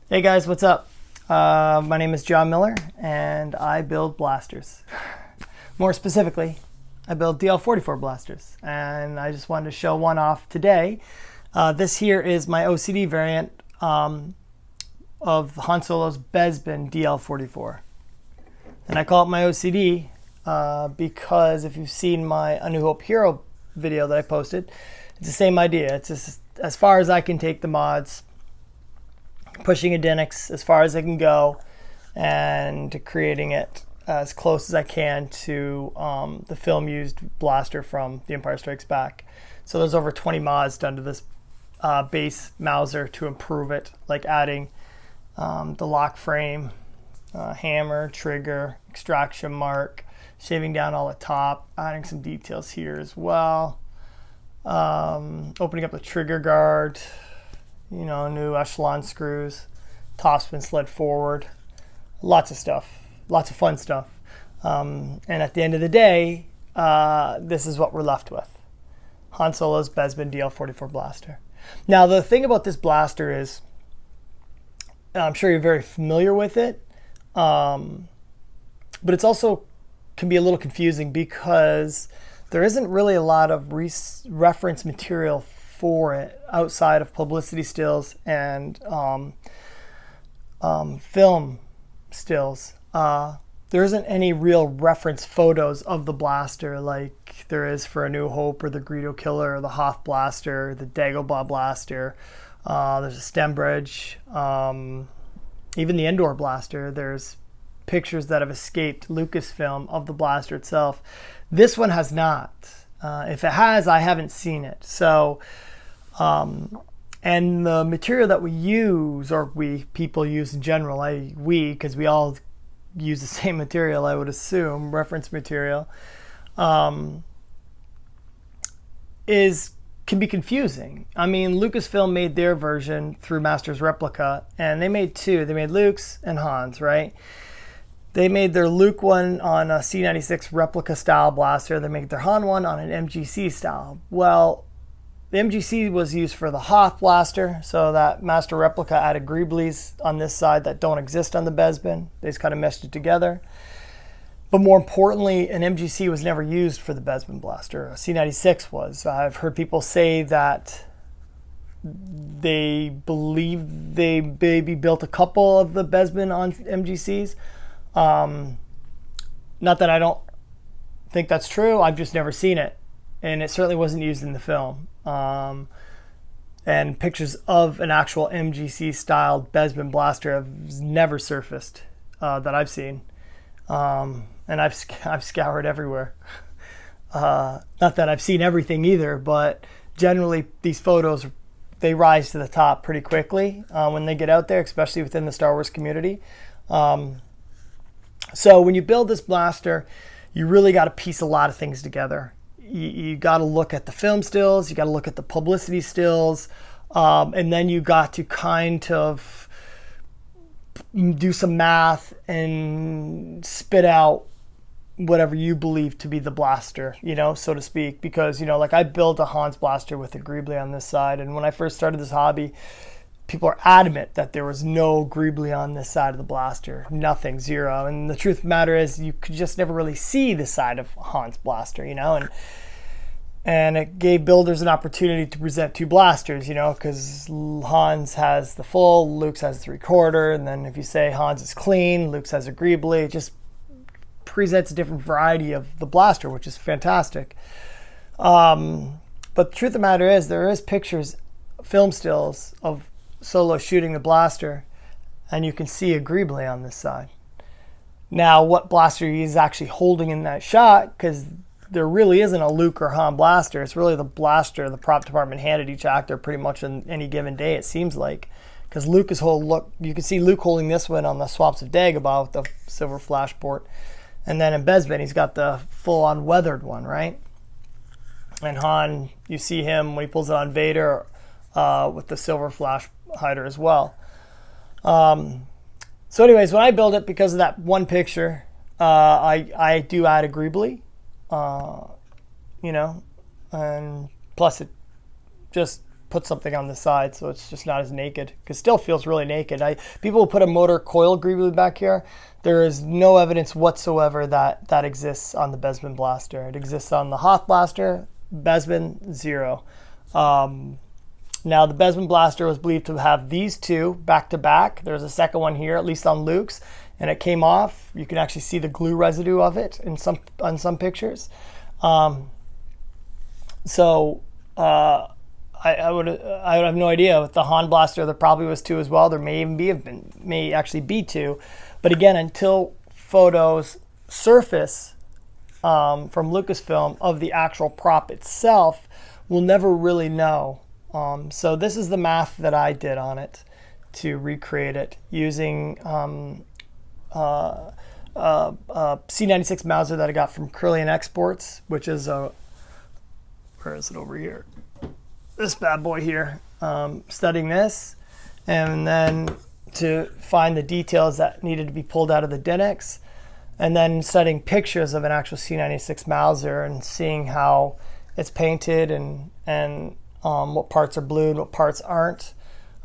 Hey guys, what's up? My name is John Miller and I build blasters. More specifically, I build dl-44 blasters, and I just wanted to show one off today. This here is my OCD variant of Han Solo's BESPIN dl-44. And I call it my OCD because if you've seen my A New Hope Hero video that I posted, it's the same idea. It's just as far as I can take the mods, pushing Adenics as far as I can go, and creating it as close as I can to the film used blaster from The Empire Strikes Back. So there's over 20 mods done to this base Mauser to improve it, like adding the lock frame, hammer, trigger, extraction mark, shaving down all the top, adding some details here as well, opening up the trigger guard, new echelon screws, topspin sled forward, lots of stuff, lots of fun stuff. And at the end of the day, this is what we're left with. Han Solo's BESPIN dl-44 blaster. Now, the thing about this blaster is, I'm sure you're very familiar with it, but it's also can be a little confusing because there isn't really a lot of reference material for it outside of publicity stills and film stills. There isn't any real reference photos of the blaster like there is for A New Hope or the Greedo Killer or the Hoth blaster, the Dagobah blaster. There's a stem bridge, even the Endor blaster. There's pictures that have escaped Lucasfilm of the blaster itself. This one has not. If it has, I haven't seen it. So, and the material that we use, or people use in general, because we all use the same material, I would assume, reference material, can be confusing. I mean, Lucasfilm made their version through Master's Replica, and they made two. They made Luke's and Han's, right? They made their Luke one on a C96 replica style blaster. They made their Han one on an MGC style. Well, the MGC was used for the Hoth blaster, so that Master Replica added greeblies on this side that don't exist on the BESPIN. They just kind of meshed it together. But more importantly, an MGC was never used for the BESPIN blaster. A C96 was. I've heard people say that they believe they maybe built a couple of the BESPIN on MGCs. Not that I don't think that's true. I've just never seen it, and it certainly wasn't used in the film. And pictures of an actual MGC styled BESPIN blaster have never surfaced that I've seen, and I've scoured everywhere. Not that I've seen everything either, but generally these photos, they rise to the top pretty quickly when they get out there, especially within the Star Wars community. So when you build this blaster, you really got to piece a lot of things together. You got to look at the film stills, you got to look at the publicity stills, and then you got to kind of do some math and spit out whatever you believe to be the blaster, so to speak. Because, like I built a Han's blaster with a greebly on this side, and when I first started this hobby, people are adamant that there was no greebly on this side of the blaster. Nothing, zero. And the truth of the matter is you could just never really see the side of Han's blaster, and it gave builders an opportunity to present two blasters, because Han's has the full, Luke's has the 3/4, and then if you say Han's is clean, Luke's has a greebly, it just presents a different variety of the blaster, which is fantastic. But the truth of the matter is there is pictures, film stills of Solo shooting the blaster, and you can see a greebly on this side. Now, what blaster he's actually holding in that shot, because there really isn't a Luke or Han blaster. It's really the blaster the prop department handed each actor pretty much on any given day, it seems like. Because Luke is you can see Luke holding this one on the swamps of Dagobah with the silver flashport. And then in BESPIN, he's got the full-on weathered one, right? And Han, you see him when he pulls it on Vader with the silver flash hider as well. So anyways, when I build it, because of that one picture, I do add a greebly, and plus it just put something on the side so it's just not as naked, because still feels really naked. People will put a motor coil greebly back here. There is no evidence whatsoever that that exists on the BESPIN blaster. It exists on the Hoth blaster, BESPIN 0. Now the BESPIN blaster was believed to have these two back to back. There's a second one here, at least on Luke's, and it came off. You can actually see the glue residue of it on some pictures. I would have no idea. With the Han blaster, there probably was two as well. There may actually be two, but again, until photos surface from Lucasfilm of the actual prop itself, we'll never really know. So this is the math that I did on it to recreate it using C96 Mauser that I got from Curlian Exports, which is a, where is it over here? This bad boy here. Studying this, and then to find the details that needed to be pulled out of the Dinex, and then studying pictures of an actual C96 Mauser and seeing how it's painted and what parts are blue and what parts aren't.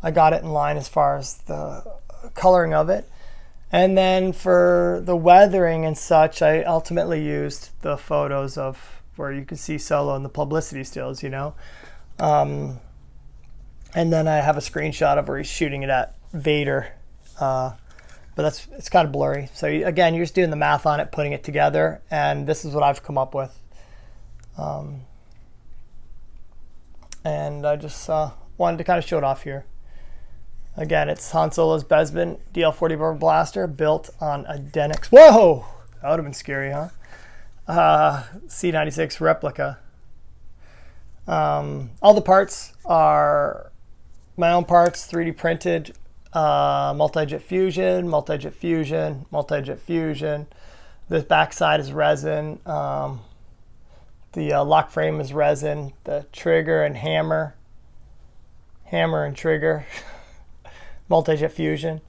I got it in line as far as the coloring of it. And then for the weathering and such, I ultimately used the photos of where you can see Solo in the publicity stills, you know. And then I have a screenshot of where he's shooting it at Vader. But it's kind of blurry. So again, you're just doing the math on it, putting it together, and this is what I've come up with. And I just wanted to kind of show it off here. Again, it's Han Solo's BESPIN dl-44 blaster built on a Dinex. Whoa! That would have been scary, huh? C96 replica. All the parts are my own parts, 3D printed, multi-jet fusion, multi-jet fusion, multi-jet fusion. This backside is resin. The lock frame is resin. The trigger and hammer and trigger, multi-jet fusion.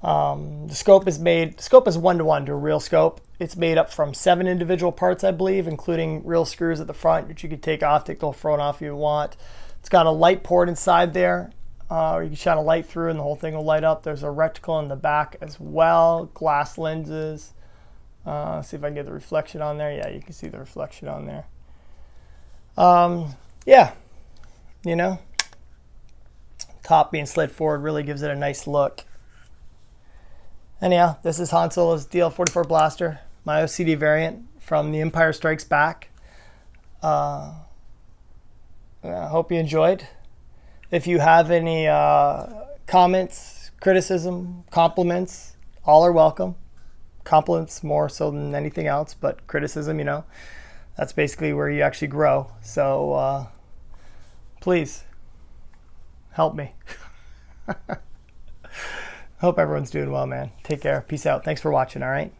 The scope is 1-to-1 to a real scope. It's made up from 7 individual parts, I believe, including real screws at the front, which you can take off, take the whole front off if you want. It's got a light port inside there, where you can shine a light through and the whole thing will light up. There's a reticle in the back as well, glass lenses. See if I can get the reflection on there. Yeah, you can see the reflection on there. Yeah, you know, top being slid forward really gives it a nice look. Anyhow, this is Han Solo's dl-44 blaster, my OCD variant from The Empire Strikes Back. I hope you enjoyed. If you have any comments, criticism, compliments, all are welcome. Compliments more so than anything else, but criticism, you know, that's basically where you actually grow. So please help me. Hope everyone's doing well, man. Take care. Peace out. Thanks for watching, all right?